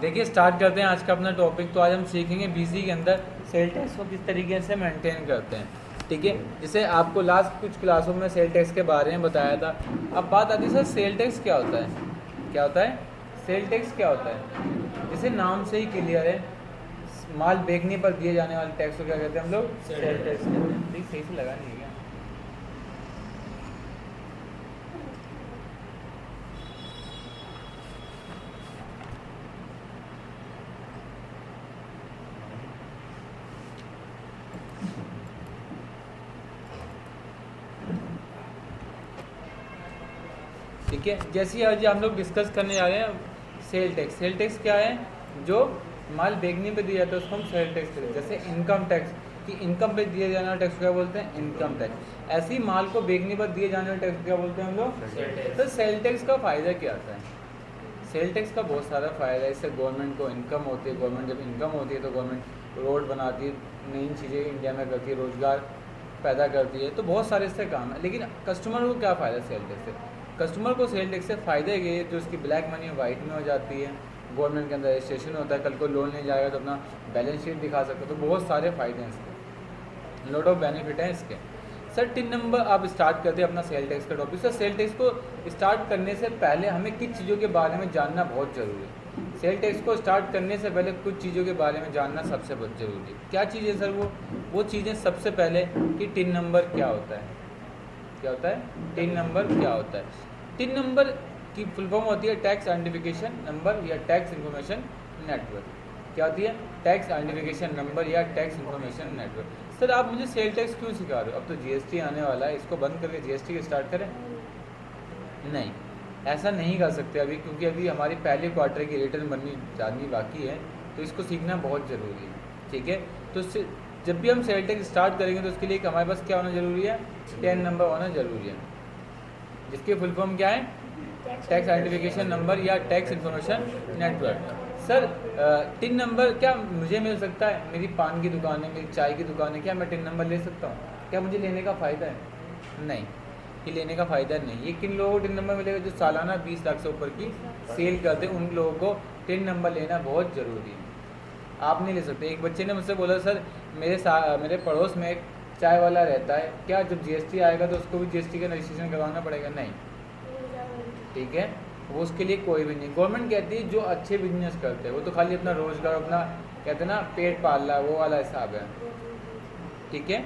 देखिए स्टार्ट करते हैं आज का अपना टॉपिक। तो आज हम सीखेंगे बीसी के अंदर सेल टैक्स को किस तरीके से मेंटेन करते हैं। ठीक है, जैसे आपको लास्ट कुछ क्लासों में सेल टैक्स के बारे में बताया था। अब बात आती है सर सेल टैक्स क्या होता है, क्या होता है सेल टैक्स क्या होता है। जैसे नाम से ही क्लियर है, माल बेचने पर दिए जाने वाले टैक्स को क्या कहते हैं हम लोग, सेल टैक्स कहते हैं। ठीक, सही से लगा नहीं है क्या? ठीक है, जैसे आज हम लोग डिस्कस करने जा रहे हैं सेल टैक्स। सेल टैक्स क्या है, जो माल बेचने पे दिया जाता है उसको हम सेल टैक्स कहते हैं। जैसे इनकम टैक्स कि इनकम पे दिए जाने वाला टैक्स क्या बोलते हैं, इनकम टैक्स। ऐसे ही माल को बेचने पर दिए जाने वाले टैक्स क्या बोलते हैं हम लोग। तो सेल टैक्स का फ़ायदा क्या आता है? सेल टैक्स का बहुत सारा फ़ायदा है। इससे गवर्नमेंट को इनकम होती है। गवर्नमेंट जब इनकम होती है तो गवर्नमेंट रोड बनाती है, नई चीज़ें इंडिया में करती है, रोज़गार पैदा करती है। तो बहुत सारे इससे काम है। लेकिन कस्टमर को क्या फ़ायदा सेल टैक्स से? कस्टमर को सेल टैक्स से फ़ायदा ये है जो उसकी ब्लैक मनी वाइट में हो जाती है, गवर्नमेंट के अंदर रजिस्ट्रेशन होता है, कल को लोन नहीं जाएगा तो अपना बैलेंस शीट दिखा सकते हो। तो बहुत सारे फ़ायदे हैं इसके, लॉट ऑफ बेनिफिट हैं इसके। सर 3 नंबर आप स्टार्ट करते हैं अपना सेल टैक्स का टॉपिक। सर सेल टैक्स को स्टार्ट करने से पहले हमें किस चीज़ों के बारे में जानना बहुत ज़रूरी है। सेल टैक्स को स्टार्ट करने से पहले कुछ चीज़ों के बारे में जानना सबसे बहुत ज़रूरी है। क्या चीज़ है सर? वो चीज़ें सबसे पहले कि टिन नंबर क्या होता है, क्या होता है टिन नंबर क्या होता है। टिन नंबर की फुल फॉर्म होती है टैक्स आइडेंटिफिकेशन नंबर या टैक्स इन्फॉर्मेशन नेटवर्क। क्या होती है? टैक्स आइडेंटिफिकेशन नंबर या टैक्स इन्फॉर्मेशन नेटवर्क। सर आप मुझे सेल टैक्स क्यों सिखा रहे हो? अब तो जीएसटी आने वाला है, इसको बंद करके जीएसटी के स्टार्ट करें? नहीं, ऐसा नहीं कर सकते अभी, क्योंकि अभी हमारी पहले क्वार्टर की रिटर्न जाननी बाकी है। तो इसको सीखना बहुत ज़रूरी है। ठीक है, तो जब भी हम सेल टैक्स स्टार्ट करेंगे तो उसके लिए हमारे पास क्या होना ज़रूरी है? 10 नंबर होना ज़रूरी है, जिसकी फुल फॉर्म क्या है? टैक्स आइडेंटिफिकेशन नंबर या tax information network. Sir tin number क्या मुझे मिल सकता है? मेरी पान की दुकान है, मेरी चाय की दुकान है, क्या मैं टिन नंबर ले सकता हूँ? क्या मुझे लेने का फ़ायदा है? नहीं, ये लेने का फ़ायदा नहीं। ये किन लोगों को टिन नंबर मिलेगा? जो सालाना 20 लाख से ऊपर की सेल करते हैं, उन लोगों को टिन नंबर लेना बहुत ज़रूरी है। आप नहीं ले सकते। एक बच्चे ने मुझसे बोला सर मेरे पड़ोस में एक चाय वाला रहता है, क्या जब जीएसटी आएगा तो उसको भी जीएसटी का रजिस्ट्रेशन करवाना पड़ेगा? नहीं। ठीक है, वो उसके लिए कोई भी नहीं। गवर्नमेंट कहती है जो अच्छे बिजनेस करते हैं वो तो खाली अपना रोजगार, अपना कहते हैं ना पेट पाल रहा है, वो वाला हिसाब है। ठीक है,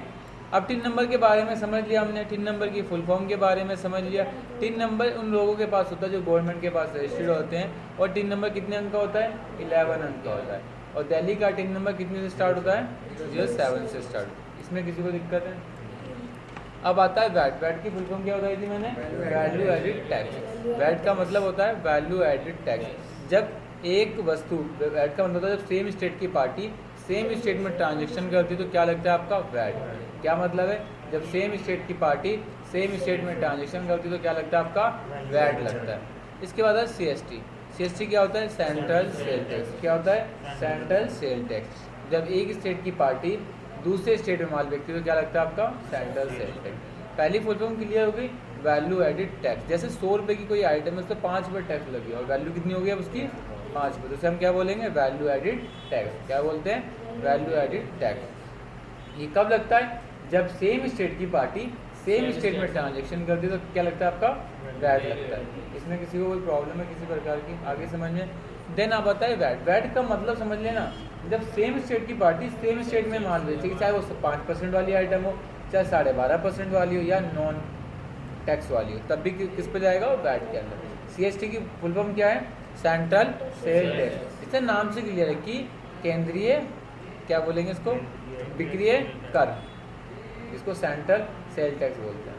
अब टिन नंबर के बारे में समझ लिया हमने, टिन नंबर की फुल फॉर्म के बारे में समझ लिया। टिन नंबर उन लोगों के पास होता है जो गवर्नमेंट के पास रजिस्टर्ड होते हैं। और टिन नंबर कितने अंक का होता है? 11 अंक का होता है। और दिल्ली का टिन नंबर कितने से स्टार्ट होता है? 07 से स्टार्ट। इसमें किसी को दिक्कत है? अब आता है वैट। वैट की फुल फॉर्म क्या बताई थी मैंने? Value added tax. वैट का मतलब होता है वैल्यू एडिड टैक्स। जब एक वस्तु, वैट का मतलब होता है जब सेम स्टेट की पार्टी सेम स्टेट में ट्रांजेक्शन करती है तो क्या लगता है आपका? वैट। क्या मतलब है? जब सेम स्टेट की पार्टी सेम स्टेट में ट्रांजेक्शन करती है तो क्या लगता है आपका? वैट लगता है। इसके बाद है सीएसटी। सीएसटी क्या होता है? Central sale tax. क्या होता है? Central sale tax. जब एक स्टेट की पार्टी दूसरे स्टेट में माल बेचती है तो क्या लगता है आपका? Central sale tax. पहली फुल फॉर्म क्लियर हो गई, वैल्यू एडिड टैक्स। जैसे 100 रुपये की कोई आइटम है उस पर 5 रुपये टैक्स लगी और वैल्यू कितनी हो गई अब उसकी? 5 रुपये। तो उसे हम क्या बोलेंगे? Value added tax. क्या बोलते हैं? Value added tax. ये कब लगता है? जब सेम स्टेट की पार्टी सेम स्टेट में ट्रांजेक्शन करती है तो क्या लगता है आपका? वैट लगता है। इसमें किसी को कोई प्रॉब्लम है किसी प्रकार की? आगे समझ में। देन आप बताए वैट। वैट का मतलब समझ लेना, जब सेम स्टेट की पार्टी सेम स्टेट में माल बेचेगी, चाहे वो 5% वाली आइटम हो, चाहे 12.5% वाली हो, या नॉन टैक्स वाली हो, तब भी किस पे जाएगा? वो वैट के अंदर। सीएसटी की फुल फॉर्म क्या है? Central sale tax. इससे नाम से क्लियर है कि केंद्रीय, क्या बोलेंगे इसको? विक्रय कर। इसको सेंट्रल सेल टैक्स बोलते हैं।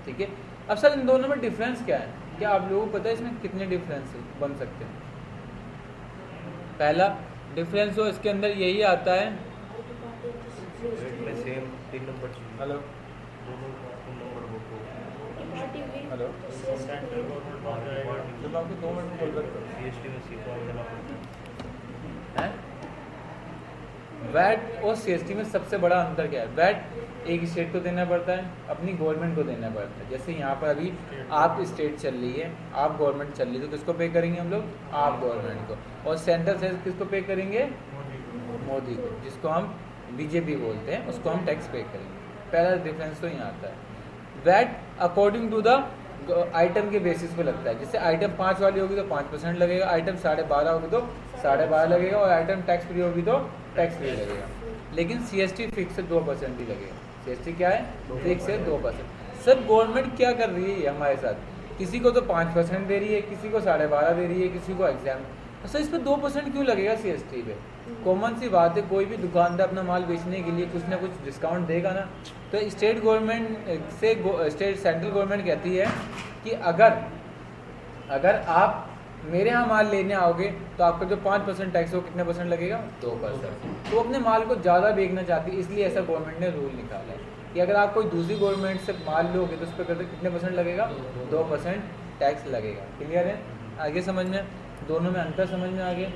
ठीक है, अब सर इन दोनों में डिफरेंस क्या है? क्या आप लोगों को पता है इसमें कितने डिफरेंस बन सकते हैं? पहला डिफरेंस हो इसके अंदर यही आता है। Same 3 number. हेलो हेलो, जब आपको 2 मिनट में बोल रहे जीएसटी में सीखा हैं वैट और सीएसटी में सबसे बड़ा अंतर क्या है? वैट एक स्टेट को देना पड़ता है, अपनी गवर्नमेंट को देना पड़ता है। जैसे यहाँ पर अभी आप स्टेट चल रही है, आप गवर्नमेंट चल रही है, तो किसको पे करेंगे हम लोग? आप गवर्नमेंट को। और सेंट्रल से किसको पे करेंगे? मोदी को, जिसको हम बीजेपी बोलते हैं, उसको हम टैक्स पे करेंगे। पहला डिफरेंस तो यहाँ आता है। VAT according to the item के बेसिस पे लगता है। जैसे आइटम 5 वाली होगी तो 5% लगेगा, आइटम 12.5 होगी तो 12.5 लगेगा, और आइटम टैक्स फ्री होगी तो टैक्स फ्री लगेगा। लेकिन सीएसटी फिक्स से 2% ही लगेगा। सीएसटी क्या है? फिक्स है 2%। सर गवर्नमेंट क्या कर रही है हमारे साथ? किसी को तो 5% दे रही है, किसी को 12.5 दे रही है, किसी को एग्जाम। सर इस पर 2% क्यों लगेगा सीएसटी पे? कॉमन सी बात है, कोई भी दुकानदार अपना माल बेचने के लिए कुछ ना कुछ डिस्काउंट देगा ना। तो स्टेट गवर्नमेंट से सेंट्रल गवर्नमेंट कहती है कि अगर आप मेरे यहाँ माल लेने आओगे तो आपका जो 5% टैक्स हो कितने परसेंट लगेगा? 2%। तो अपने माल को ज़्यादा बेचना चाहती है, इसलिए ऐसा गवर्नमेंट ने रूल निकाला है कि अगर आप कोई दूसरी गवर्नमेंट से माल लोगे तो उस पर कितने परसेंट लगेगा? 2% टैक्स लगेगा। क्लियर है? आगे समझ में, दोनों में अंतर समझ में आ गया।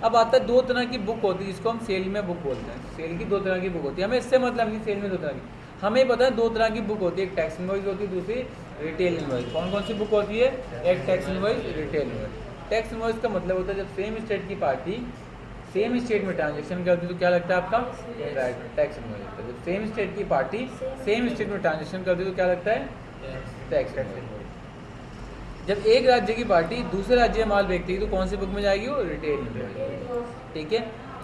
अब आता है 2 तरह की बुक होती है, जिसको हम सेल में बुक बोलते हैं। सेल की 2 तरह की बुक होती है, हमें इससे मतलब नहीं सेल में 2 तरह की, हमें पता है 2 तरह की बुक होती है। एक टैक्स इनवॉइस होती है, दूसरी रिटेल इनवॉइस। कौन कौन सी बुक होती है? एक tax invoice, retail invoice. Tax invoice का मतलब होता है जब सेम स्टेट की पार्टी सेम स्टेट में ट्रांजेक्शन करती है तो क्या लगता है आपका? टैक्स इनवॉइस लगता है। जब सेम स्टेट की पार्टी सेम स्टेट में ट्रांजेक्शन करती है तो क्या लगता है? Tax invoice. जब एक राज्य की पार्टी दूसरे राज्य में माल बेचती है तो कौन सी बुक में जाएगी? वो रिटेल इनवॉइस। ठीक है।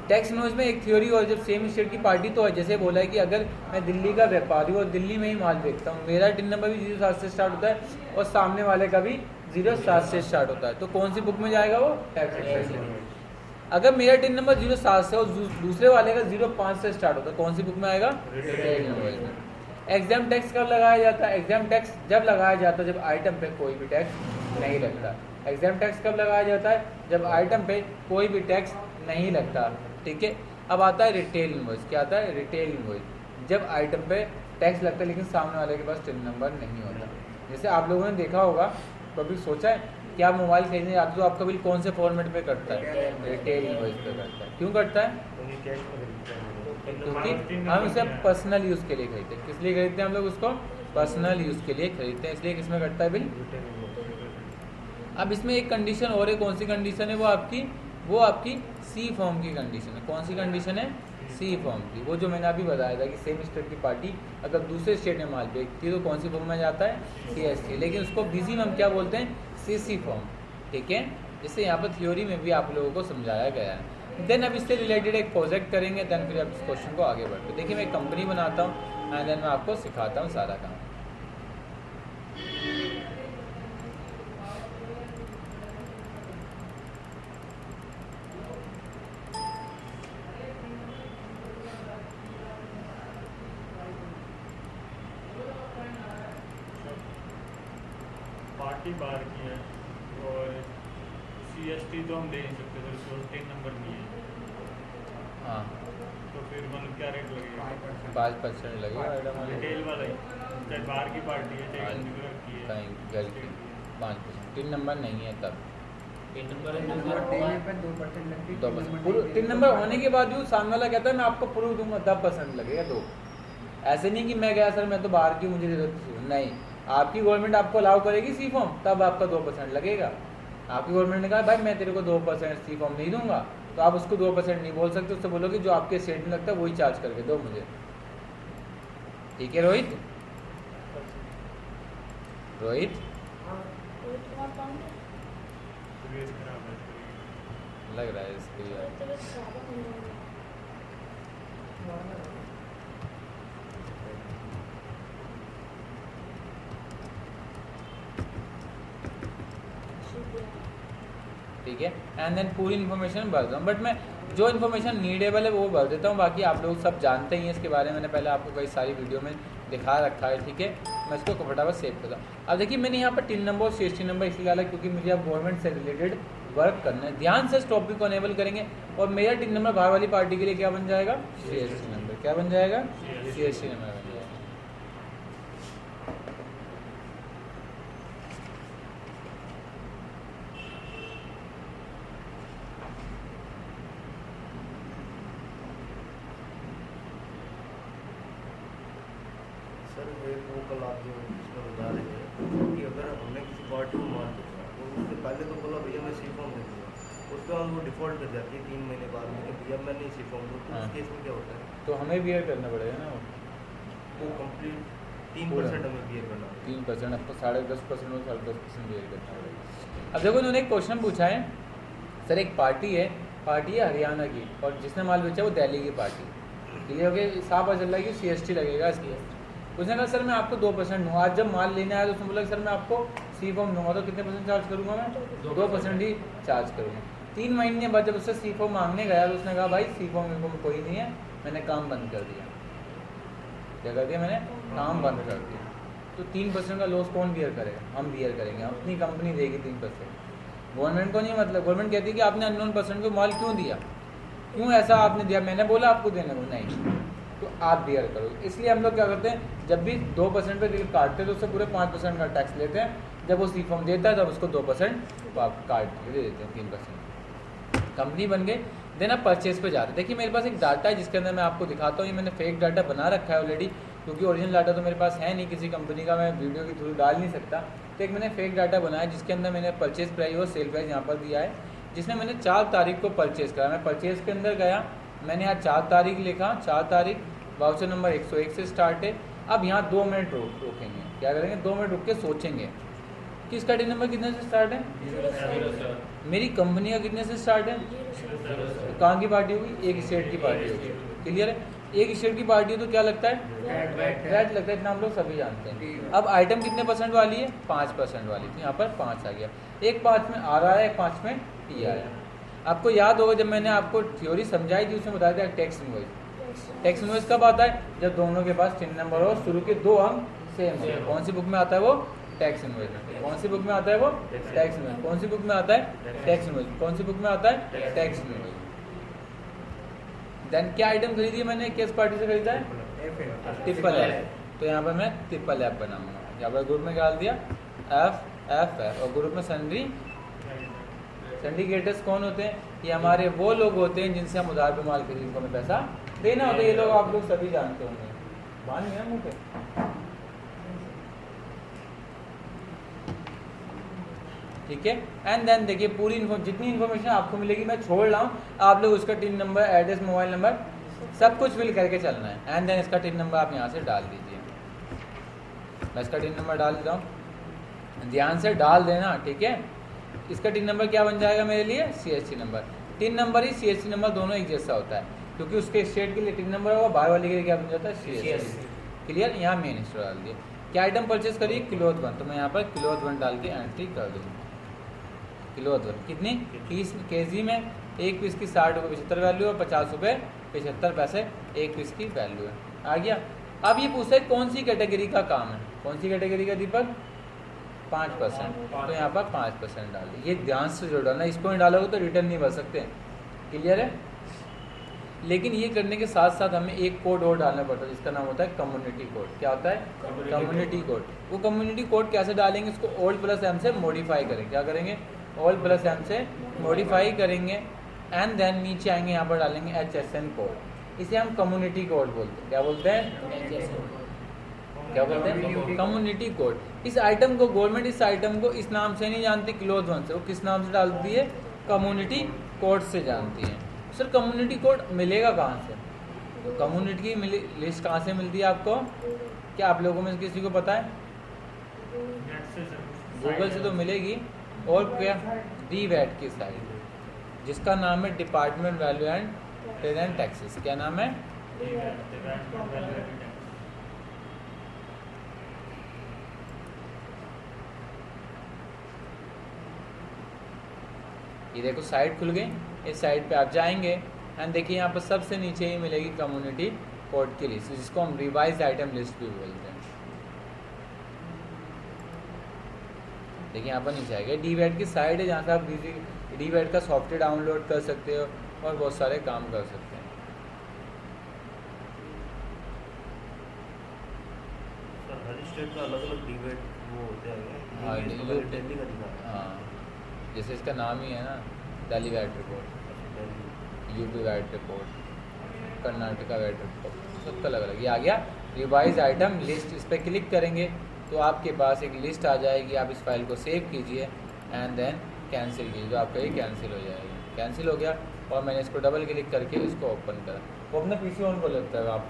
टैक्स इनवॉइस में एक थ्योरी और, जब सेम स्टेट की पार्टी तो है, जैसे बोला है कि अगर मैं दिल्ली का व्यापारी हूँ और दिल्ली में ही माल बेचता हूँ, मेरा टिन नंबर भी 07 से स्टार्ट होता है और सामने वाले का भी 07 से स्टार्ट होता है, तो कौन सी बुक में जाएगा वो? Tax invoice. अगर मेरा टिन नंबर 07 से और दूसरे वाले का 05 से स्टार्ट होता है, कौन सी बुक में आएगा? रिटेल इनवॉइस में। एग्जाम टैक्स कब लगाया जाता है? एग्जाम टैक्स जब लगाया जाता है जब आइटम पे कोई भी टैक्स नहीं लगता। एग्जाम टैक्स कब लगाया जाता है? जब आइटम पे कोई भी टैक्स नहीं लगता। ठीक है। अब आता है रिटेल इनवॉइस। क्या आता है? रिटेल इनवॉइस, जब आइटम पे टैक्स लगता है लेकिन सामने वाले के पास टिन नंबर नहीं होता। जैसे आप लोगों ने देखा होगा, कभी सोचा है कि आप मोबाइल खरीदने जाते हो तो आपका बिल कौन से फॉर्मेट पे कटता है? रिटेल इनवॉइस पे कटता है। क्यों कटता है? क्योंकि हम इसे पर्सनल यूज़ के लिए खरीदते हैं। किस लिए खरीदते हैं हम लोग उसको? पर्सनल यूज़ के लिए खरीदते हैं, इसलिए किसमें कटता है बिल? अब इसमें एक कंडीशन और है। कौन सी कंडीशन है? वो आपकी सी फॉर्म की कंडीशन है। कौन सी कंडीशन है? सी फॉर्म की। वो जो मैंने अभी बताया था कि सेम स्टेट की पार्टी अगर दूसरे स्टेट में माल बेचती है तो कौन सी फॉर्म में जाता है? सीएसटी। लेकिन उसको बीजी में हम क्या बोलते हैं? CC form. ठीक है। जिससे यहाँ पर थ्योरी में भी आप लोगों को समझाया गया है। देन अब इससे रिलेटेड एक प्रोजेक्ट करेंगे, देन फिर आप इस क्वेश्चन को आगे बढ़ते। देखिए मैं एक कंपनी बनाता हूँ एंड देन मैं आपको सिखाता हूँ सारा काम। पार्टी बार की है और सीएसटी तो हम दे नहीं सकते, तो उसको टिन नंबर नहीं है। हाँ, तो फिर मतलब क्या रेट लगेगा? 5% लगेगा। रिटेल वाला ही, चाहे बाहर की पार्टी है चाहे घर की है, कहीं घर की 5%। टिन नंबर नहीं है तब टिन नंबर है 2%। टिन नंबर होने के बाद भी सामने वाला कहता है मैं आपको प्रूफ दूंगा 10% लगेगा। 2 ऐसे नहीं कि मैं गया सर मैं तो बाहर की मुझे जरूरत नहीं। आपकी गवर्नमेंट आपको अलाउ करेगी सी फॉर्म, तब आपका 2% लगेगा। आपकी गवर्नमेंट ने कहा भाई मैं तेरे को 2% सी फॉर्म नहीं दूंगा, तो आप उसको 2% नहीं बोल सकते, उससे बोलोगे जो आपके स्टेट में लगता है वही चार्ज करके दो मुझे। ठीक है रोहित? रोहित तबीयत खराब है। लग रहा है इसके यार। ठीक है। एंड देन पूरी इन्फॉर्मेशन भर दूँ, बट मैं जो इन्फॉर्मेशन नीडेबल है वो भर देता हूँ, बाकी आप लोग सब जानते ही हैं इसके बारे में। मैंने पहले आपको कई सारी वीडियो में दिखा रखा है। ठीक है। मैं इसको फटाफट सेव करता हूँ। अब देखिए मैंने यहाँ पर टिन नंबर और सीएसटी नंबर इसलिए डाला क्योंकि मुझे अब गवर्नमेंट से रिलेटेड वर्क करना है। ध्यान से इस टॉपिक को अनेबल करेंगे और मेरा टिन नंबर बाहर वाली पार्टी के लिए क्या बन जाएगा? CST number. क्या बन जाएगा? सीएसटी नंबर बन जाएगा। आप जो इसमें बता रहे थे कि अगर हमने किसी पार्टी को माल दूंगा तो उससे पहले तो बोला भैया मैं सी फॉर्म दे दूँगा, उसके बाद वो डिफ़ॉल्ट कर जाती है 3 महीने बाद में कि भैया मैं नहीं सी फॉर्म दूँ, तो हाँ। उस केस में क्या होता है? तो हमें बियर करना पड़ेगा ना वो कंप्लीट 3% हमें बियर करना होता 3%, आपको 10.5% और 10.5% बियर करना पड़ेगा। अब देखो इन्होंने एक क्वेश्चन पूछा है, सर एक पार्टी है हरियाणा की और जिसने माल बेचा वो दिल्ली की पार्टी, क्लियर हो गया, साफ पता चल रहा है कि CST लगेगा इसकी। उसने कहा सर मैं आपको 2% दूँगा, आज जब माल लेने आया तो उसने बोला कि सर मैं आपको सी फॉर्म दूंगा, तो कितने % चार्ज करूँगा मैं? 2% ही चार्ज करूँगा। 3 महीने बाद जब उससे सी फॉर्म मांगने गया तो उसने कहा भाई सी फॉर्म में कोई नहीं है, मैंने काम बंद कर दिया। क्या कर दिया मैंने? काम बंद कर दिया। तो 3% का लॉस कौन बियर करेगा? हम बियर करेंगे, अपनी कंपनी देगी 3%। गवर्नमेंट को नहीं, मतलब गवर्नमेंट कहती है कि आपने अननोन पर्सन को माल क्यों दिया, क्यों ऐसा आपने दिया, मैंने बोला आपको देने को, नहीं, तो आप बियर करो। इसलिए हम लोग क्या करते हैं, जब भी 2% पे बिल काटते हैं तो उससे पूरे 5% का टैक्स लेते हैं, जब वो सी फॉर्म देता है तब उसको 2% काट के दे देते हैं, 3%। कंपनी बन गई। देन आप परचेज पे जाते हैं। देखिए मेरे पास एक डाटा है जिसके अंदर मैं आपको दिखाता हूँ, ये मैंने फेक डाटा बना रखा है ऑलरेडी, क्योंकि ओरिजिनल डाटा तो मेरे पास है नहीं किसी कंपनी का, मैं वीडियो के थ्रू डाल नहीं सकता। तो एक मैंने फेक डाटा बनाया जिसके अंदर मैंने परचेज प्राइस और सेल प्राइस यहाँ पर दिया है, जिसमें मैंने 4 तारीख को परचेज करा। मैं परचेज के अंदर गया, मैंने यहाँ 4 तारीख लिखा, 4 तारीख, वाउचर नंबर 101 से स्टार्ट है। अब यहाँ 2 मिनट रोकेंगे, क्या करेंगे, 2 मिनट रुक के सोचेंगे कि इसका टिन नंबर कितने से स्टार्ट है, मेरी कंपनी का कितने से स्टार्ट है, कहाँ की पार्टी होगी, एक स्टेट की पार्टी होगी, क्लियर है। एक स्टेट की पार्टी हो तो क्या लगता है, रेट लगता है, इतना हम लोग सभी जानते हैं। अब आइटम कितने % वाली है, 5% वाली, तो यहाँ पर 5 आ गया, एक 5 में आ रहा है, एक 5 में टी आया। आपको याद होगा जब मैंने आपको थ्योरी समझाई थी उसमें बताया था टैक्स इनवॉइस। टैक्स इनवॉइस कब आता है, जब दोनों के पास टिन नंबर हो, शुरू के 2 अंक सेम हो। कौन सी बुक में आता है वो, टैक्स इनवॉइस में। कौन सी बुक में आता है वो, टैक्स इनवॉइस। कौन सी बुक में आता है, टैक्स इनवॉइस। कौन सी बुक में आता है, टैक्स इनवॉइस। देन क्या आइटम खरीदी है मैंने, किस पार्टी से खरीदा है, ट्रिपल एफ, तो यहाँ पर मैं ट्रिपल एफ बनाऊंगा। यहाँ पर ग्रुप में डाल दिया एफ और ग्रुप में सन्ड्री सिंडिकेटर्स कौन होते हैं, ये हमारे वो लोग होते हैं जिनसे हम उधार पे माल खरीद को हमें पैसा देना होता है। ये लोग आप लोग सभी जानते होंगे, बान है मुँह पे, ठीक है। एंड देन देखिए पूरी जितनी इन्फॉर्मेशन आपको मिलेगी मैं छोड़ रहा हूँ, आप लोग उसका tin number, address, mobile number सब कुछ फिल करके चलना है। एंड देन इसका टिन नंबर आप यहाँ से डाल दीजिए, मैं इसका टिन नंबर डाल देता हूँ, ध्यान से डाल देना, ठीक है। इसका टिन नंबर क्या बन जाएगा मेरे लिए, CST नंबर। टिन नंबर ही CST नंबर दोनों एक जैसा होता है, क्योंकि उसके स्टेट के लिए टिन नंबर होगा, बाहर वाले के लिए क्या बन जाता है, CST, क्लियर। यहाँ मेन स्टोर डाल दिए। क्या आइटम परचेज करिए, क्लोथ 1, तो मैं यहाँ पर क्लोथ 1 डाल के एंट्री कर दूँगा। क्लोथ 1 कितनी, 30 kg में, एक पीस की 60 रुपये 75 वैल्यू है, 50 रुपये 75 पैसे एक पीस की वैल्यू है, आ गया। अब ये पूछता है कौन सी कैटेगरी का काम है, कौन सी कैटेगरी का दीपक, 5%, तो यहाँ पर 5% डाल दिए। ये ध्यान से जो डालना, इसको नहीं डालोगे तो रिटर्न नहीं भर सकते, क्लियर है। लेकिन ये करने के साथ साथ हमें एक कोड और डालना पड़ता है जिसका नाम होता है कम्युनिटी कोड। क्या होता है, कम्युनिटी कोड। वो कम्युनिटी कोड कैसे डालेंगे, इसको ओल्ड प्लस एम से मॉडिफाई करेंगे। क्या करेंगे, ओल्ड प्लस एम से मॉडिफाई करेंगे। एंड देन नीचे आएंगे, यहाँ पर डालेंगे HSN कोड, इसे हम कम्युनिटी कोड बोलते हैं। क्या बोलते हैं, क्या बोलते हैं, कम्युनिटी कोड। इस आइटम को गवर्नमेंट इस आइटम को इस नाम से नहीं जानती क्लोथ 1 से, वो किस नाम से डालती है, कम्युनिटी कोड से जानती है। सर कम्युनिटी कोड मिलेगा कहाँ से, तो कम्युनिटी की लिस्ट कहाँ से मिलती है आपको, क्या आप लोगों में किसी को पता है, गूगल से तो मिलेगी, और क्या, DVAT की साइट जिसका नाम है department value and trade and taxes. क्या नाम है, ये देखो साइट खुल गई। इस साइट पे आप जाएंगे एंड देखिए यहाँ पर सबसे नीचे ही मिलेगी कम्युनिटी कोड की लिस्ट, जिसको हम रिवाइज आइटम लिस्ट भी बोलते हैं। देखिए यहाँ पर नीचे आएगा, DVAT की साइट है जहाँ से आप DVAT का सॉफ्टवेयर डाउनलोड कर सकते हो और बहुत सारे काम कर सकते हैं। हर स्टेट का अलग अलग DVAT वो होते हैं। हाँ, दिल्ली का दिखा है। हाँ, जैसे इसका नाम ही है ना, Delhi VAT report, UP VAT report, Karnataka VAT report, सबका अलग अलग। ये आ गया रिवाइज आइटम लिस्ट, इस पर क्लिक करेंगे तो आपके पास एक लिस्ट आ जाएगी। आप इस फाइल को सेव कीजिए एंड देन कैंसिल कीजिए, तो आपका ये कैंसिल हो जाएगा। कैंसिल हो गया और मैंने इसको डबल क्लिक करके इसको ओपन करा, वो अपना पीसी ऑन कर लेता है आप।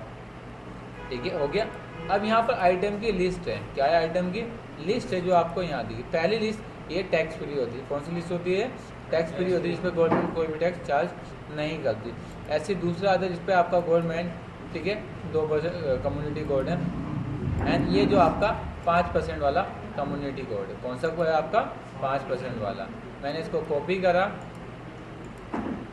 ठीक है, हो गया। अब यहाँ पर आइटम की लिस्ट है, क्या है आइटम की लिस्ट है जो आपको यहाँ दी। पहली लिस्ट ये टैक्स फ्री होती है। कौन सी लिस्ट होती है? टैक्स फ्री होती है, जिस पर गवर्नमेंट कोई भी टैक्स चार्ज नहीं करती। ऐसे दूसरा आता है जिस पर आपका गवर्नमेंट, ठीक है, 2% कम्युनिटी कोड है। एंड ये जो आपका 5% वाला कम्युनिटी कोड है, कौन सा कोड है आपका? 5% वाला। मैंने इसको कॉपी करा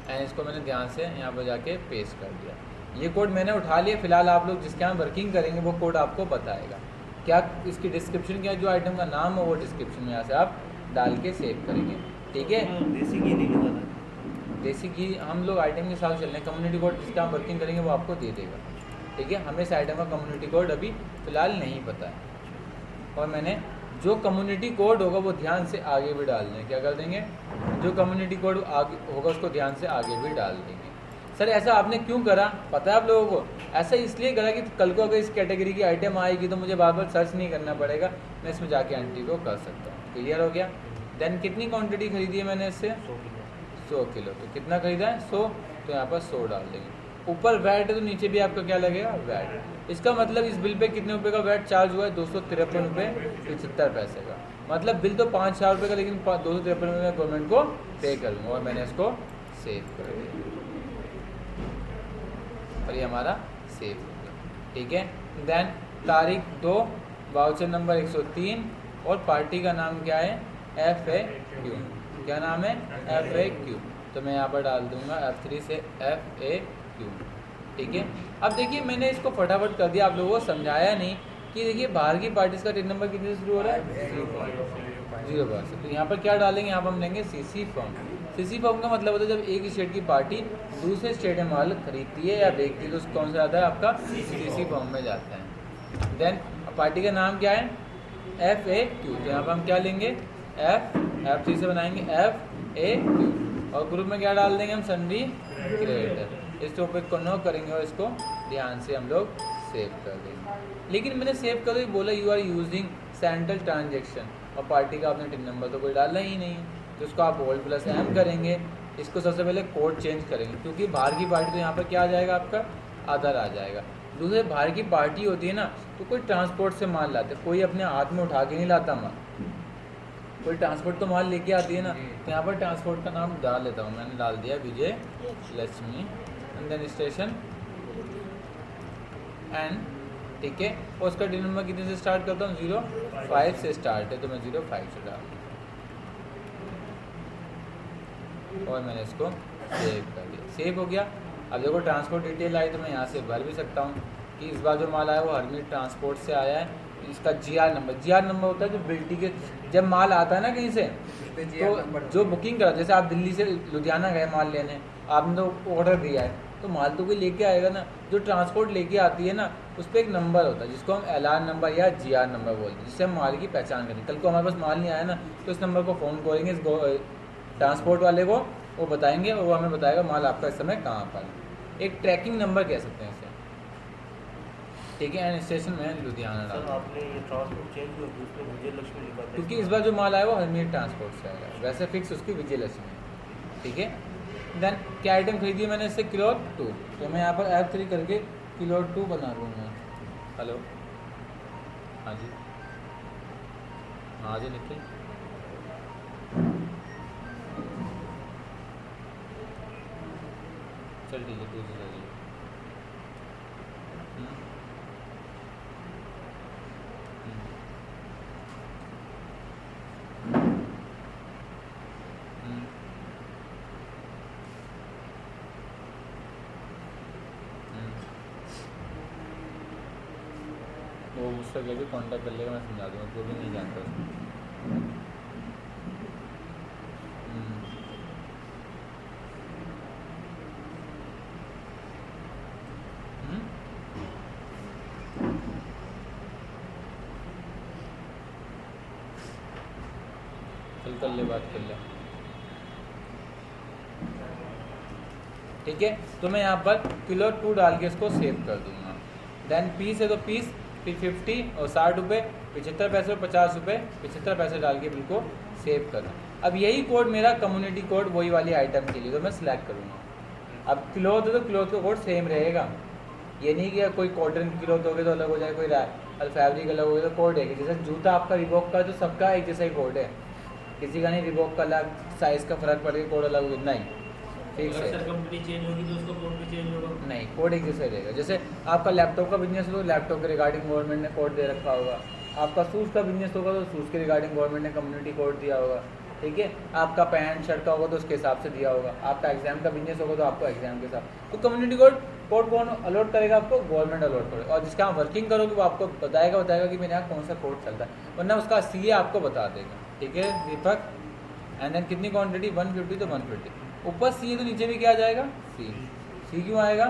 एंड इसको मैंने ध्यान से यहाँ पर जाके पेस्ट कर दिया। ये कोड मैंने उठा लिया। फिलहाल आप लोग जिसके यहाँ वर्किंग करेंगे वो कोड आपको बताएगा। क्या इसकी डिस्क्रिप्शन क्या है, जो आइटम का नाम हो वो डिस्क्रिप्शन में यहाँ से आप डाल के सेव करेंगे। ठीक है, देसी घी नहीं लगा था। देसी घी हम लोग आइटम के साथ चल रहे हैं। कम्युनिटी कोड जिसका हम वर्किंग करेंगे वो आपको दे देगा। ठीक है, हमें इस आइटम का कम्युनिटी कोड अभी फ़िलहाल नहीं पता है। और मैंने जो कम्युनिटी कोड होगा वो ध्यान से आगे भी डाल देंगे। क्या कर देंगे? जो कम्युनिटी कोड आगे होगा उसको ध्यान से आगे भी डाल देंगे। सर ऐसा आपने क्यों करा, पता है आप लोगों को? ऐसा इसलिए करा कि कल को अगर इस कैटेगरी की आइटम आएगी तो मुझे बार बार सर्च नहीं करना पड़ेगा, मैं इसमें जाके एंट्री को कर सकता हूँ। क्लियर हो गया? देन कितनी क्वांटिटी खरीदी है मैंने इससे? 100 किलो। तो कितना खरीदा है? 100। तो यहाँ पर 100 डाल देंगे। ऊपर वैट है तो नीचे भी आपका क्या लगेगा? वैट। इसका मतलब इस बिल पे कितने रुपए का वैट चार्ज हुआ है? 253 रुपये 75 पैसे का। मतलब बिल तो 5,000 रुपये का, लेकिन 253 रुपये मैं गवर्नमेंट को पे कर दूँगा। और मैंने इसको सेव कर दिया और ये हमारा सेव हो गया। ठीक है, देन तारीख 2, वाउचर नंबर 103 और पार्टी का नाम क्या है? FAQ। क्या नाम है? FAQ। तो मैं यहाँ पर डाल दूंगा F3 से FAQ। ठीक है, अब देखिए मैंने इसको फटाफट कर दिया, आप लोगों को समझाया नहीं कि देखिए बाहर की पार्टीज का टिन नंबर कितने से शुरू हो रहा है? 0 से। तो यहाँ पर क्या डालेंगे? यहाँ पर हम लेंगे CC फॉर्म। CC फॉर्म का मतलब होता है जब एक स्टेट की पार्टी दूसरे स्टेट में माल खरीदती है या बेचती है तो कौन सा आता है? आपका CC फॉर्म में जाता है। देन पार्टी का नाम क्या है? FAQ। तो यहाँ पर हम क्या लेंगे? F3 से बनाएंगे FAQ। और ग्रुप में क्या डाल देंगे हम? सन्डी क्रिएटर। इस टॉपिक को नो करेंगे और इसको ध्यान से हम लोग सेव कर देंगे। लेकिन मैंने सेव कर बोला you are using central transaction, और पार्टी का आपने टिन नंबर तो कोई डालना ही नहीं है, तो उसको आप Alt+M करेंगे। इसको सबसे पहले कोड चेंज करेंगे, क्योंकि बाहर की पार्टी तो यहाँ पर क्या आ जाएगा? आपका आधार आ जाएगा। दूसरे बाहर की पार्टी होती है ना, तो कोई ट्रांसपोर्ट से माल लाते, कोई अपने हाथ में उठा के नहीं लाता माल, कोई ट्रांसपोर्ट तो माल लेके आती है ना। तो यहाँ पर ट्रांसपोर्ट का नाम डाल लेता हूँ, मैंने डाल दिया Vijay Lakshmi and then station and. ठीक है, और उसका टिन नंबर कितने से स्टार्ट करता हूँ? 05 से स्टार्ट है, तो मैं 05 से डाल, और मैंने इसको सेव कर दिया। सेव हो गया। अब देखो ट्रांसपोर्ट डिटेल आई तो मैं यहाँ से भर भी सकता हूँ कि इस बार जो माल आया वो हरमीत ट्रांसपोर्ट से आया है। इसका GR नंबर होता है जो बिल्टी के, जब माल आता है ना कहीं से, तो जो बुकिंग करा, जैसे आप दिल्ली से लुधियाना गए माल लेने, आपने तो ऑर्डर दिया है, तो माल तो कोई लेके आएगा ना। जो ट्रांसपोर्ट लेके आती है ना, उस पर एक नंबर होता है जिसको हम LR नंबर या GR नंबर बोलते हैं, जिससे हम माल की पहचान करें। कल को हमारे पास माल नहीं आया ना, तो इस नंबर को फ़ोन करेंगे इस ट्रांसपोर्ट वाले को, वो बताएंगे और वो हमें बताएगा माल आपका इस समय कहाँ पर है। एक ट्रैकिंग नंबर कह सकते हैं इसे। ठीक है, एंड स्टेशन में लुधियाना डाल। आपने ये ट्रांसपोर्ट चेंज किया, दूसरे विजय लक्ष्मी लिखा था, क्योंकि इस बार जो माल आया वो हरमीत ट्रांसपोर्ट से आएगा, वैसे फिक्स उसकी विजय लक्ष्मी। ठीक है, देन क्या आइटम खरीदी मैंने इससे? किलोट 2। तो मैं यहाँ पर F3 करके किलोट 2 बना लूँगा। हेलो, हाँ जी, हाँ जी निखिल। चल ठीक है, 2 से चलिए। वो मुझसे कभी कांटेक्ट कर लेगा, मैं समझा दूँगा, जो भी नहीं जानता उसको। चल कर ले, बात कर ले। ठीक है, तो मैं यहाँ पर किलो 2 डाल के इसको सेव कर दूँगा। देन पीस है तो पीस, फिर 50 और 60 रुपये, 75 पैसे और 50 रुपये, 75 पैसे डाल के बिल को सेव करूँ। अब यही कोड मेरा कम्युनिटी कोड वही वाली आइटम के लिए तो मैं सिलेक्ट करूँगा। अब क्लॉथ है तो क्लॉथ का कोड सेम रहेगा, ये नहीं कि कोई कॉटन की क्लॉथ हो गया तो अलग हो जाए, कोई फैब्रिक अलग हो गया तो कोड है। जैसे जूता आपका रिबॉक का तो सबका एक जैसा ही कोड है, किसी का नहीं रिबॉक का अलग, साइज़ का फ़र्क पड़ गया कोड अलग हो, नहीं फिक्स है। सर कंपनी चेंज होगी तो उसका कोड भी चेंज होगा? नहीं, कोड एक जैसा ही रहेगा। जैसे आपका लैपटॉप का बिजनेस हो तो लैपटॉप के रिगार्डिंग गवर्नमेंट ने कोड दे रखा होगा, आपका शूज़ का बिजनेस होगा तो शूज़ के रिगार्डिंग गवर्नमेंट ने कम्युनिटी कोड दिया होगा, ठीक है। आपका पैंट शर्ट का होगा तो उसके हिसाब से दिया होगा, आपका एग्जाम का बिजनेस होगा तो आपको एग्जाम के हिसाब। तो कम्युनिटी कोड कौन अलॉट करेगा आपको? गवर्नमेंट अलॉट करेगा, और जिसका आप वर्किंग करोगे वो आपको बताएगा कि मेरे यहाँ कौन सा कोड चलता है, वरना उसका सीए आपको बता देगा, ठीक है दीपक। एंड देन कितनी क्वांटिटी? 150 तो 150, ऊपर सी है तो नीचे भी क्या आ जाएगा? सी क्यों आएगा?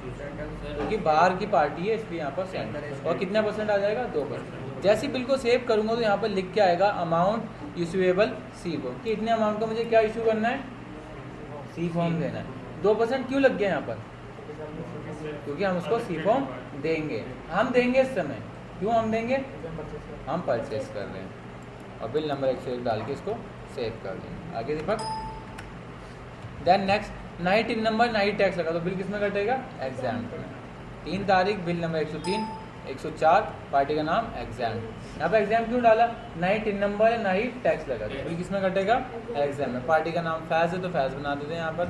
क्योंकि बाहर की पार्टी है इसलिए यहाँ पर सेंड। और कितना परसेंट आ जाएगा? 2%। जैसे ही बिल को सेव करूँगा तो यहाँ पर लिख के आएगा अमाउंट इशूएबल सी को, कि इतने अमाउंट का मुझे क्या इशू करना है? सी फॉर्म देना है। 2% क्यों लग गया यहाँ पर? क्योंकि हम उसको सी फॉर्म देंगे, हम देंगे इस समय। क्यों हम देंगे? हम परचेस कर रहे हैं। और बिल नंबर 101 डाल के इसको सेव कर देंगे। आगे Deepak. Then next night in number, night tax लगा तो बिल किस में कटेगा? एग्जाम में। 3 तारीख, बिल नंबर 103, 104, पार्टी का नाम एग्जाम। यहाँ पे एग्जाम क्यों डाला? नाइट इन नंबर है, नाइट टैक्स लगा तो बिल किस में कटेगा? एग्जाम में। पार्टी का नाम फैज है तो फैज बना देते हैं यहाँ पर।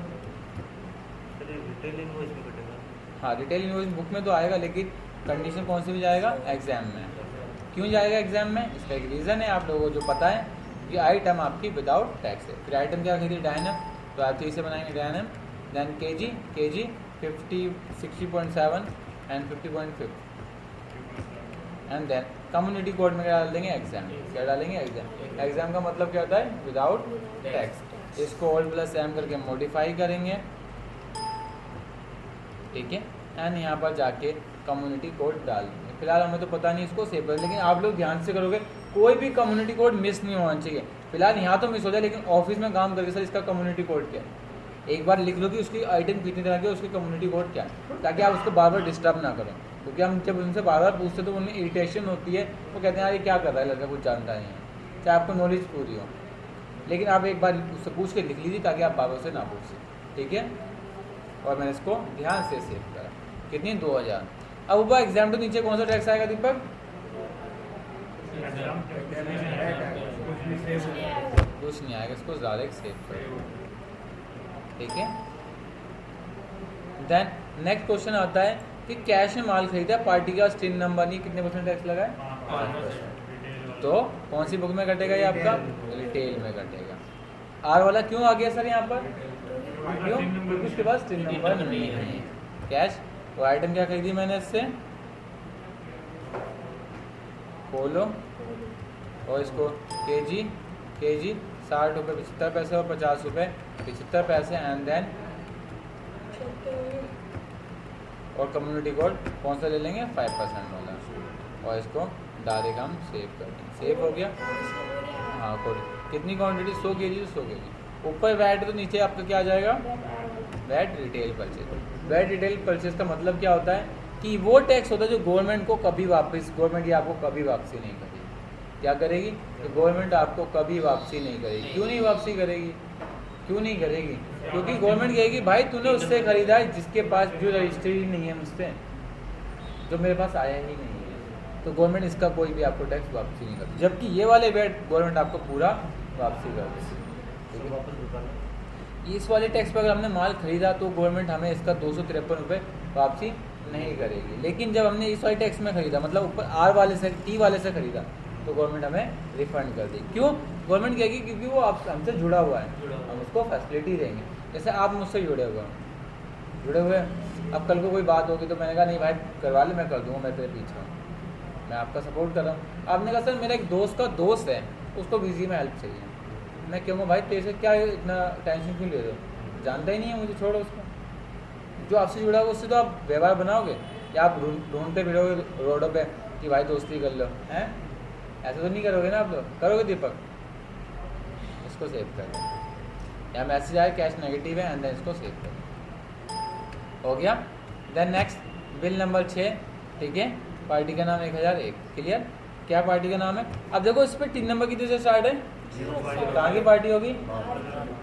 रिटेल इनवॉइस में कटेगा? हाँ, रिटेल इनवॉइस बुक में तो आएगा, लेकिन कंडीशन कौन सी भी जाएगा? एग्जाम में। क्यों जाएगा एग्जाम में? इसका एक रीज़न है, आप लोगों को जो पता है। ये आइटम आपकी विदाउट टैक्स है। फिर आइटम क्या खरीदी? डायनम, तो आप इसे बनाएंगे डायनम। Then KG 50, 60.7 and 50.5। And then community code में क्या डाल देंगे? एग्जाम। क्या डालेंगे? एग्जाम। एग्जाम का मतलब क्या होता है? Without tax. इसको ऑल प्लस एम करके मॉडिफाई करेंगे, ठीक है। एंड यहाँ पर जाके कम्युनिटी कोड डाल देंगे। फिलहाल हमें तो पता नहीं इसको सेव कर, लेकिन आप लोग ध्यान से करोगे, कोई भी कम्युनिटी कोड मिस नहीं होना चाहिए। फिलहाल यहाँ तो मिस हो जाए, लेकिन ऑफिस में काम करके सर इसका कम्युनिटी कोड क्या है, एक बार लिख लो कि उसकी आइटम कितनी तरह की, उसकी कम्युनिटी कोड क्या है, ताकि आप उसको बार बार डिस्टर्ब ना करें। क्योंकि हम जब उनसे बार बार पूछते तो उन्हें इरिटेशन होती है, वो कहते हैं यार ये क्या कर रहा है लड़का, कुछ जानता नहीं है, चाहे आपको नॉलेज पूरी हो। लेकिन आप एक बार उससे पूछ के लिख लीजिए ताकि आप बार बार से ना पूछ सकें, ठीक है। और मैंने इसको ध्यान से सेव करा। कितनी? 2000। अब ऊपर एग्जाम तो नीचे कौन सा टैक्स आएगा दीपक? कुछ नहीं आएगा, इसको डायरेक्ट सेव करो, ठीक है। देन नेक्स्ट क्वेश्चन आता है कि कैश में माल खरीदा, पार्टी का स्टिन नंबर नहीं, कितने परसेंट टैक्स लगा है? 5%। तो कौन सी बुक में कटेगा ये आपका? रिटेल में कटेगा। आर वाला क्यों आ गया सर यहाँ पर? क्यों? क्योंकि उसके पास स्टिन नंबर नहीं है। कैश वो आइटम क्या खरीदी मैंने इससे? खोलो और इसको केजी 60 रुपये 75 पैसे और 50 रुपये 75 पैसे। एंड देन और कम्युनिटी कोड कौन सा ले लेंगे? 5% वाला, और इसको डायरेक्ट हम सेव कर देंगे। सेव हो गया। हाँ, कोड कितनी क्वांटिटी? 100 केजी तो 100 केजी। ऊपर वैट तो नीचे आपका क्या आ जाएगा? VAT retail purchase. VAT retail purchase का मतलब क्या होता है कि वो टैक्स होता है जो गवर्नमेंट को कभी वापस, गवर्नमेंट ये आपको कभी वापसी नहीं करेगी। क्या करेगी? तो गवर्नमेंट आपको कभी वापसी नहीं करेगी। क्यों नहीं वापसी करेगी? क्यों नहीं करेगी? क्योंकि गवर्नमेंट कहेगी भाई तूने उससे खरीदा है जिसके पास जो रजिस्ट्री नहीं है मुझसे, जो मेरे पास आया ही नहीं है, तो गवर्नमेंट इसका कोई भी आपको टैक्स वापसी नहीं करती। जबकि ये वाले वेट गवर्नमेंट आपको पूरा वापसी कर देगी। वापस निकालना। इस वाले टैक्स पर अगर हमने माल खरीदा तो गवर्नमेंट हमें इसका 253 रुपये वापसी नहीं करेगी। लेकिन जब हमने इस वाले टैक्स में खरीदा, मतलब ऊपर आर वाले से, टी वाले से खरीदा, तो गवर्नमेंट हमें रिफंड कर देगी। क्यों? गवर्नमेंट कहेगी क्योंकि वो आप हमसे जुड़ा हुआ है, हम उसको फैसिलिटी देंगे। जैसे आप मुझसे जुड़े हुए हैं, अब कल को कोई बात होगी तो मैंने कहा नहीं भाई करवा ले, मैं कर दूँगा, मैं तेरे पीछे हूँ, मैं आपका सपोर्ट कर रहा हूँ। आपने कहा सर मेरा एक दोस्त का दोस्त है, उसको वीज़ी में हेल्प चाहिए। मैं क्यों भाई तेरे से क्या इतना टेंशन क्यों ले रहे हो, जानता ही नहीं है मुझे, छोड़ो उसको। जो आपसे जुड़ा होगा उससे तो आप व्यवहार बनाओगे, या आप ढूंढते फिरोगे रोडों पे कि भाई दोस्ती कर लो, हैं? ऐसा तो नहीं करोगे ना आप लोग, करोगे दीपक? इसको सेव कर दो, या मैसेज आए कैश नेगेटिव है, एंड देन इसको सेव कर दो। हो गया। देन नेक्स्ट बिल नंबर 6, ठीक है। पार्टी का नाम 1001, क्लियर। क्या पार्टी का नाम है? अब देखो इस पर 3 नंबर कितने से स्टार्ट है, कहाँ की पार्टी होगी,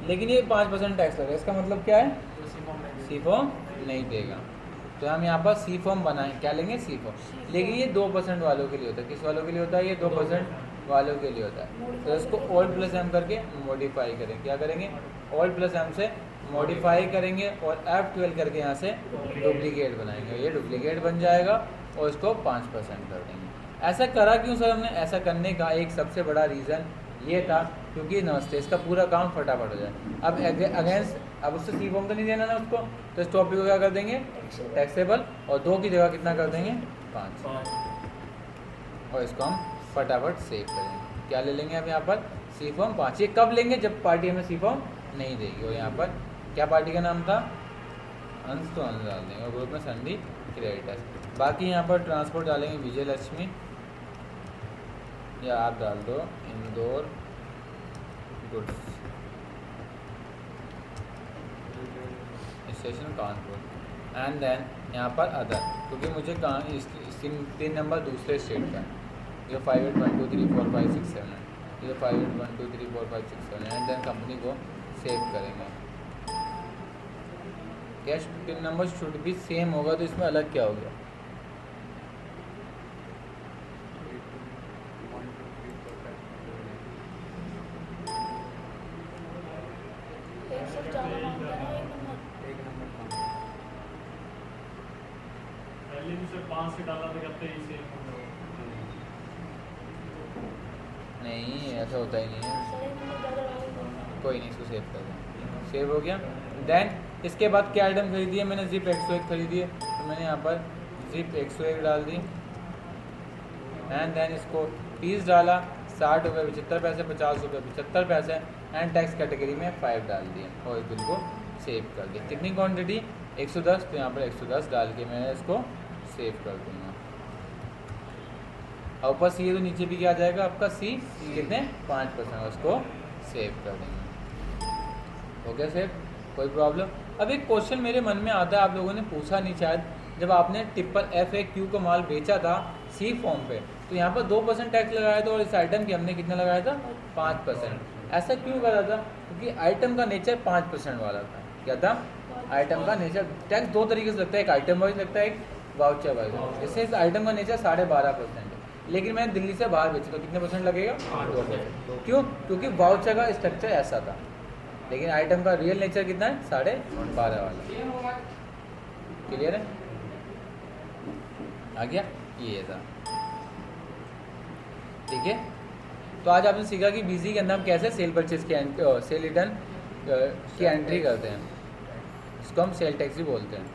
लेकिन ये 5% टैक्स लगेगा। इसका मतलब क्या है, सी फॉर्म नहीं देगा। तो हम यहाँ पर सी फॉर्म बनाएं, क्या लेंगे, सी फॉर्म। लेकिन ये 2% वालों के लिए होता है। किस वालों के लिए होता है, ये 2% वालों के लिए होता है। तो इसको ऑल प्लस एम करके मॉडिफाई करें। क्या करेंगे, ऑल प्लस एम से मॉडिफाई करेंगे और F12 करके यहाँ से डुप्लीकेट बनाएंगे। ये डुप्लीकेट बन जाएगा और इसको 5% कर देंगे। ऐसा करा क्यों सर हमने? ऐसा करने का एक सबसे बड़ा रीज़न ये था क्योंकि नमस्ते इसका पूरा काम फटाफट हो जाए। अब अगेंस्ट अब उससे सी फॉर्म तो नहीं देना ना उसको, तो इस टॉपिक को क्या कर देंगे, टैक्सेबल, और 2 की जगह कितना कर देंगे, 5, और इसको हम फटाफट सेव करेंगे। क्या ले लेंगे अब यहाँ पर, सी फॉर्म 5। ये कब लेंगे, जब पार्टी हमें सी फॉर्म नहीं देगी। और यहाँ पर क्या पार्टी का नाम था, अंश, तो अंश डाल देंगे और ग्रुप में संडी क्रेडिटर्स। बाकी यहाँ पर ट्रांसपोर्ट डालेंगे विजय लक्ष्मी, या आप डाल दो Indore goods station Kanpur, and then यहाँ पर अदर, क्योंकि मुझे कहाँ 3 नंबर दूसरे स्टेट का है। ये 5, 8, 1, 2, 3, 4, 5, 6, 7 है। ये 5, 8, 1, 2, 3, 4, 5, 6, 7 एंड देन कंपनी को सेव करेंगे। कैश 3 नंबर शुड भी सेम होगा, तो इसमें अलग क्या हो गया, एक सब ज़्यादा मांगता है ना, एक नंबर। पहले भी सर 5 से डाला था, कहते हैं इसे नहीं ऐसा होता ही नहीं है। सर एक नंबर ज़्यादा मांगता कोई नहीं, इसको सेव कर दें। सेव हो गया। देन इसके बाद क्या आइटम खरीदी है मैंने, जिप 101 खरीदी है, तो मैंने यहाँ पर जिप 101 डाल दी, एंड देन इसको पीस डाला, 60 रुपये 75 पैसे, 50 रुपये 75 पैसे, एंड टैक्स कैटेगरी में 5 डाल दिए और इस बिल को सेव कर दिया। कितनी क्वांटिटी, 110, तो यहाँ पर 110 डाल के मैं इसको सेव कर दूँगा। और ऊपर सी है तो नीचे भी क्या आ जाएगा आपका, सी कितने, 5%, उसको सेव कर देंगे। ओके सेव, कोई प्रॉब्लम। अब एक क्वेश्चन मेरे मन में आता है, आप लोगों ने पूछा नहीं शायद, जब आपने टिप्पल FAQ का माल बेचा था सी फॉर्म पे, तो यहाँ पर 2% टैक्स लगाया था और इस आइटम की हमने कितना लगाया था, 5%। ऐसा क्यों करा था, क्योंकि आइटम का नेचर 5% वाला था। क्या था, आइटम का नेचर। टैक्स 2 तरीके से लगता है, एक आइटम वाइज लगता है, एक वाउचर वाइज। जैसे इस आइटम का नेचर 12.5% है, लेकिन मैंने दिल्ली से बाहर बेचा तो कितने % लगेगा, 2%। क्यों, क्योंकि वाउचर का स्ट्रक्चर ऐसा था, लेकिन आइटम का रियल नेचर कितना है, 12.5 वाला। क्लियर है, आ गया, ये था, ठीक है। तो आज आपने सीखा कि बीसी के अंदर हम कैसे सेल परचेज की सेल रिटर्न की एंट्री करते हैं, इसको हम सेल टैक्स ही बोलते हैं।